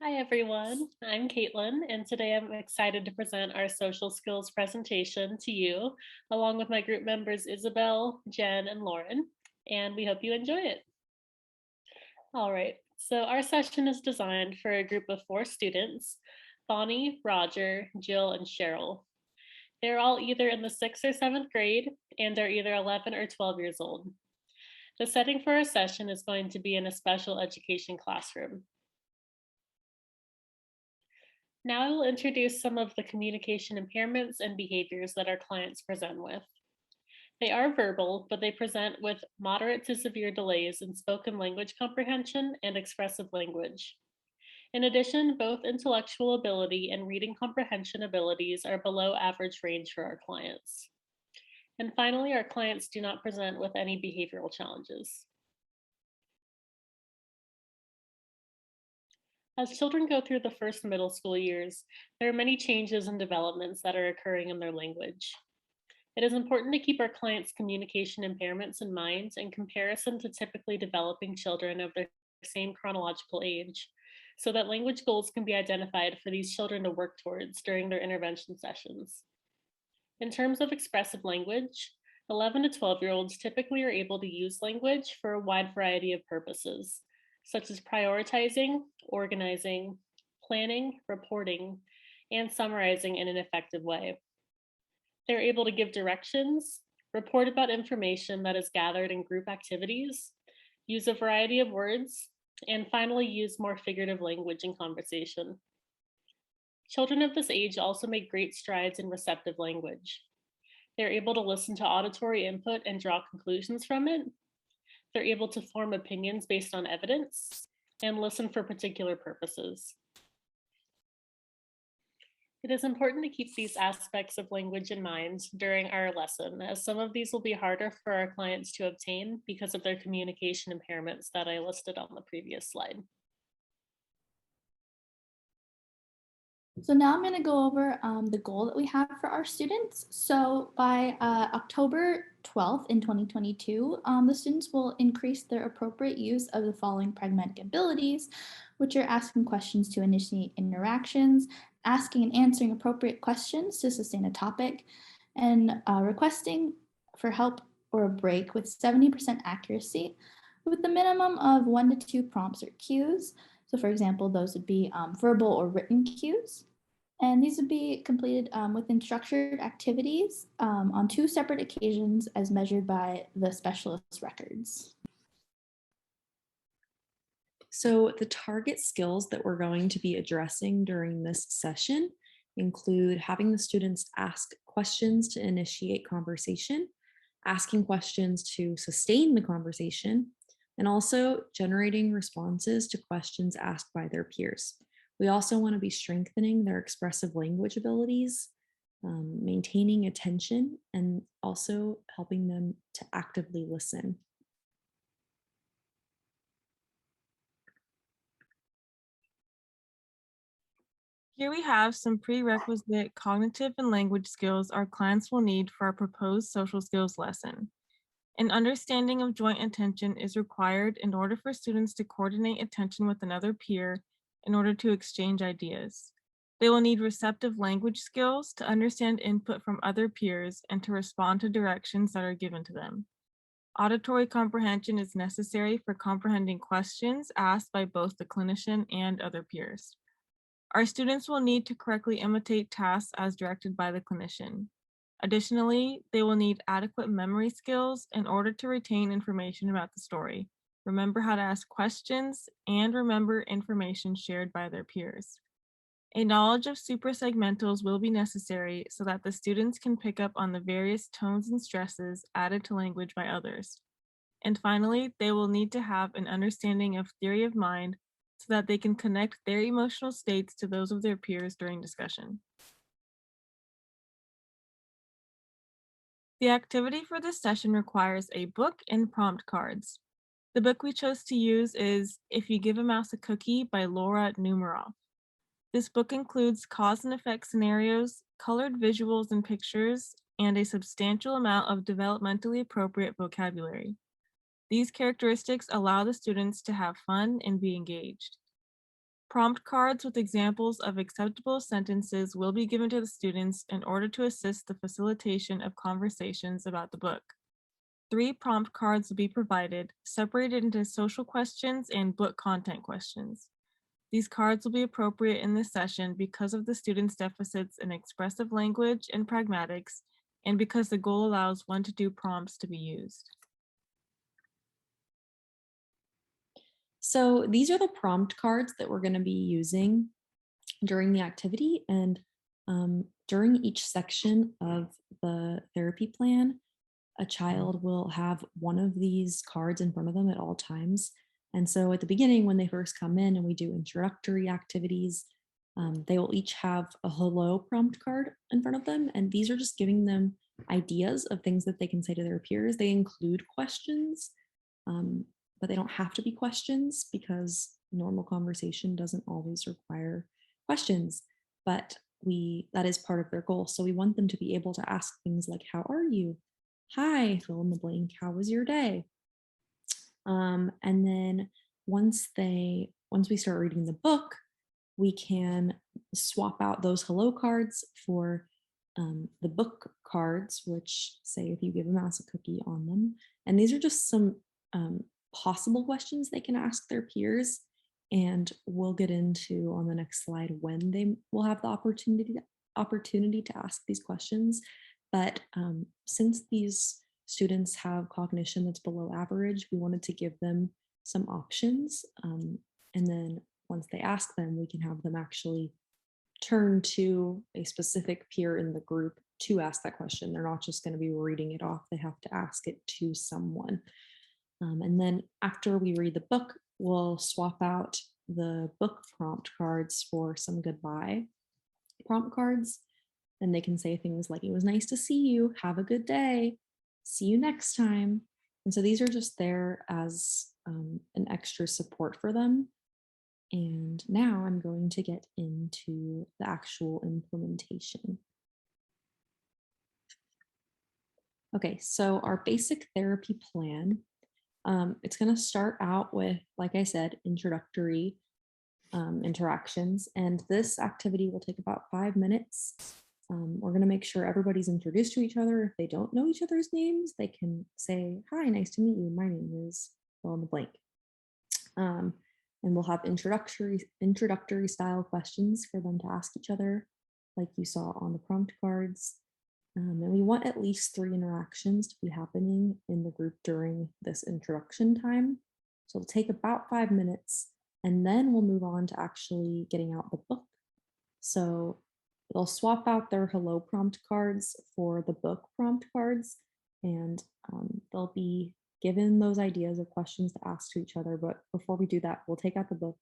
Hi, everyone. I'm Caitlin, and today I'm excited to present our social skills presentation to you, along with my group members Isabel, Jen, and Lauren, and we hope you enjoy it. All right, so our session is designed for a group of 4 students, Bonnie, Roger, Jill, and Cheryl. They're all either in the 6th or 7th grade and are either 11 or 12 years old. The setting for our session is going to be in a special education classroom. Now I will introduce some of the communication impairments and behaviors that our clients present with. They are verbal, but they present with moderate to severe delays in spoken language comprehension and expressive language. In addition, both intellectual ability and reading comprehension abilities are below average range for our clients. And finally, our clients do not present with any behavioral challenges. As children go through the first middle school years, there are many changes and developments that are occurring in their language. It is important to keep our clients' communication impairments in mind in comparison to typically developing children of their same chronological age, so that language goals can be identified for these children to work towards during their intervention sessions. In terms of expressive language, 11 to 12-year-olds typically are able to use language for a wide variety of purposes, such as prioritizing, organizing, planning, reporting, and summarizing in an effective way. They're able to give directions, report about information that is gathered in group activities, use a variety of words, and finally use more figurative language in conversation. Children of this age also make great strides in receptive language. They're able to listen to auditory input and draw conclusions from it. They're able to form opinions based on evidence and listen for particular purposes. It is important to keep these aspects of language in mind during our lesson, as some of these will be harder for our clients to obtain because of their communication impairments that I listed on the previous slide. So now I'm going to go over the goal that we have for our students. So by October 12th in 2022, the students will increase their appropriate use of the following pragmatic abilities, which are asking questions to initiate interactions, asking and answering appropriate questions to sustain a topic, and requesting for help or a break with 70% accuracy, with a minimum of 1 to 2 prompts or cues. So for example, those would be verbal or written cues. And these would be completed within structured activities on 2 separate occasions as measured by the specialist records. So the target skills that we're going to be addressing during this session include having the students ask questions to initiate conversation, asking questions to sustain the conversation, and also generating responses to questions asked by their peers. We also want to be strengthening their expressive language abilities, maintaining attention, and also helping them to actively listen. Here we have some prerequisite cognitive and language skills our clients will need for our proposed social skills lesson. An understanding of joint attention is required in order for students to coordinate attention with another peer in order to exchange ideas. They will need receptive language skills to understand input from other peers and to respond to directions that are given to them. Auditory comprehension is necessary for comprehending questions asked by both the clinician and other peers. Our students will need to correctly imitate tasks as directed by the clinician. Additionally, they will need adequate memory skills in order to retain information about the story, remember how to ask questions, and remember information shared by their peers. A knowledge of suprasegmentals will be necessary so that the students can pick up on the various tones and stresses added to language by others. And finally, they will need to have an understanding of theory of mind so that they can connect their emotional states to those of their peers during discussion. The activity for this session requires a book and prompt cards. The book we chose to use is If You Give a Mouse a Cookie by Laura Numeroff. This book includes cause and effect scenarios, colored visuals and pictures, and a substantial amount of developmentally appropriate vocabulary. These characteristics allow the students to have fun and be engaged. Prompt cards with examples of acceptable sentences will be given to the students in order to assist the facilitation of conversations about the book. 3 prompt cards will be provided, separated into social questions and book content questions. These cards will be appropriate in this session because of the students' deficits in expressive language and pragmatics, and because the goal allows 1 to 2 prompts to be used. So these are the prompt cards that we're going to be using during the activity, and during each section of the therapy plan, a child will have one of these cards in front of them at all times. And so at the beginning, when they first come in and we do introductory activities, they will each have a hello prompt card in front of them. And these are just giving them ideas of things that they can say to their peers. They include questions, but they don't have to be questions because normal conversation doesn't always require questions. But that is part of their goal. So we want them to be able to ask things like, how are you? Hi, fill in the blank, how was your day? And then once we start reading the book, we can swap out those hello cards for the book cards, which say if you give a mouse a cookie on them. And these are just some possible questions they can ask their peers. And we'll get into on the next slide when they will have the opportunity to ask these questions. But since these students have cognition that's below average, we wanted to give them some options. And then once they ask them, we can have them actually turn to a specific peer in the group to ask that question. They're not just going to be reading it off. They have to ask it to someone. And then after we read the book, we'll swap out the book prompt cards for some goodbye prompt cards. And they can say things like, it was nice to see you, have a good day, see you next time. And so these are just there as an extra support for them. And now I'm going to get into the actual implementation. Okay, so our basic therapy plan, it's going to start out with, like I said, introductory interactions. And this activity will take about 5 minutes. We're going to make sure everybody's introduced to each other. If they don't know each other's names, they can say, hi, nice to meet you. My name is fill in the blank. And we'll have introductory style questions for them to ask each other, like you saw on the prompt cards. And we want at least 3 interactions to be happening in the group during this introduction time. So it'll take about 5 minutes, and then we'll move on to actually getting out the book. So they'll swap out their hello prompt cards for the book prompt cards, and they'll be given those ideas of questions to ask to each other. But before we do that, we'll take out the book,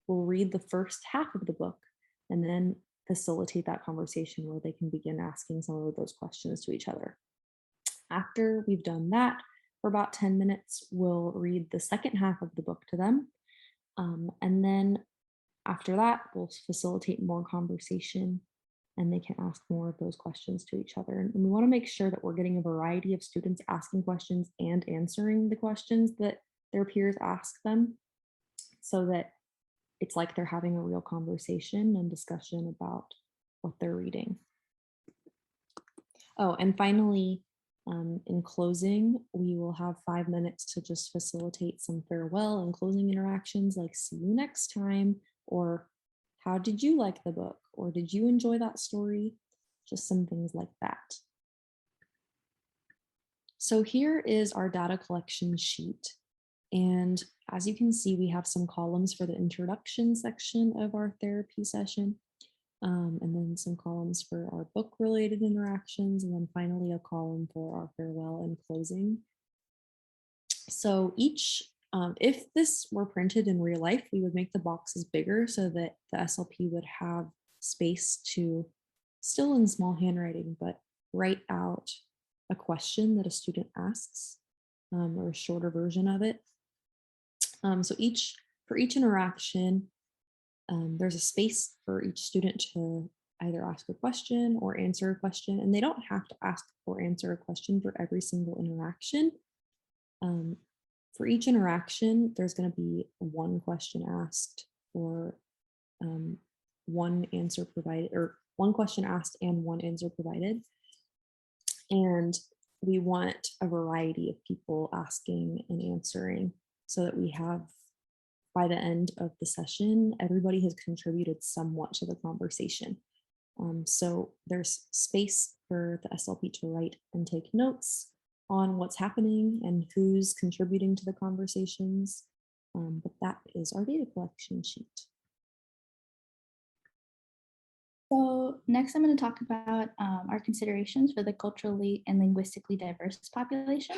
we'll read the first half of the book, and then facilitate that conversation where they can begin asking some of those questions to each other. After we've done that, for about 10 minutes, we'll read the second half of the book to them. And then after that, we'll facilitate more conversation and they can ask more of those questions to each other. And we want to make sure that we're getting a variety of students asking questions and answering the questions that their peers ask them, so that it's like they're having a real conversation and discussion about what they're reading. Oh, and finally, in closing, we will have 5 minutes to just facilitate some farewell and closing interactions, like see you next time, or how did you like the book, or did you enjoy that story? Just some things like that. So here is our data collection sheet. And as you can see, we have some columns for the introduction section of our therapy session, and then some columns for our book-related interactions, and then finally a column for our farewell and closing. So each, if this were printed in real life, we would make the boxes bigger so that the SLP would have space to, still in small handwriting, but write out a question that a student asks, or a shorter version of it. So for each interaction, there's a space for each student to either ask a question or answer a question, and they don't have to ask or answer a question for every single interaction. For each interaction, there's going to be one question asked for one answer provided, or one question asked and one answer provided. And we want a variety of people asking and answering so that we have, by the end of the session, everybody has contributed somewhat to the conversation. So there's space for the SLP to write and take notes on what's happening and who's contributing to the conversations. But that is our data collection sheet. So next I'm going to talk about our considerations for the culturally and linguistically diverse population.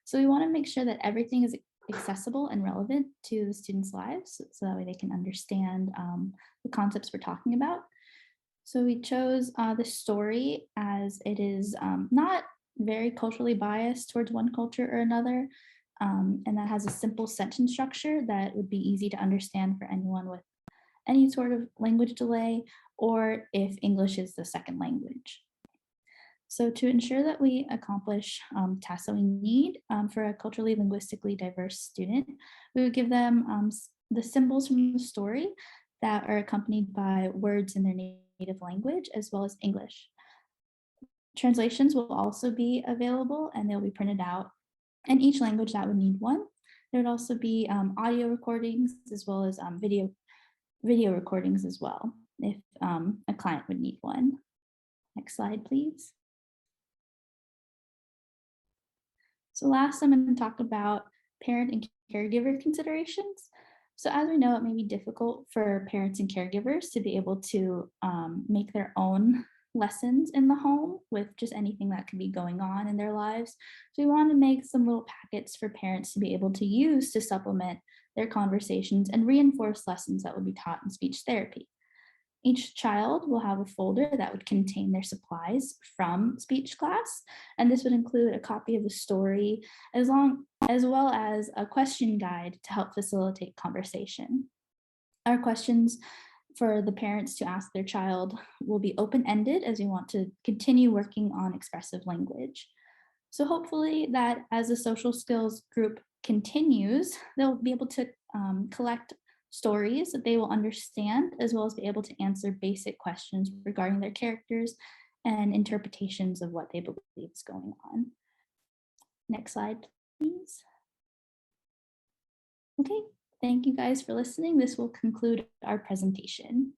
So we want to make sure that everything is accessible and relevant to the students' lives, so that way they can understand the concepts we're talking about. So we chose the story as it is not very culturally biased towards one culture or another, and that has a simple sentence structure that would be easy to understand for anyone with any sort of language delay, or if English is the second language. So to ensure that we accomplish tasks that we need for a culturally linguistically diverse student, we would give them the symbols from the story that are accompanied by words in their native language, as well as English. Translations will also be available and they'll be printed out in each language that would need one. There would also be audio recordings as well as video recordings as well, if a client would need one. Next slide, please. So last, I'm going to talk about parent and caregiver considerations. So as we know, it may be difficult for parents and caregivers to be able to make their own lessons in the home with just anything that could be going on in their lives. So we want to make some little packets for parents to be able to use to supplement their conversations and reinforce lessons that would be taught in speech therapy. Each child will have a folder that would contain their supplies from speech class, and this would include a copy of the story as well as a question guide to help facilitate conversation. Our questions for the parents to ask their child will be open-ended, as we want to continue working on expressive language. So hopefully that as the social skills group continues, they'll be able to collect stories that they will understand, as well as be able to answer basic questions regarding their characters and interpretations of what they believe is going on. Next slide, please. Okay, thank you guys for listening. This will conclude our presentation.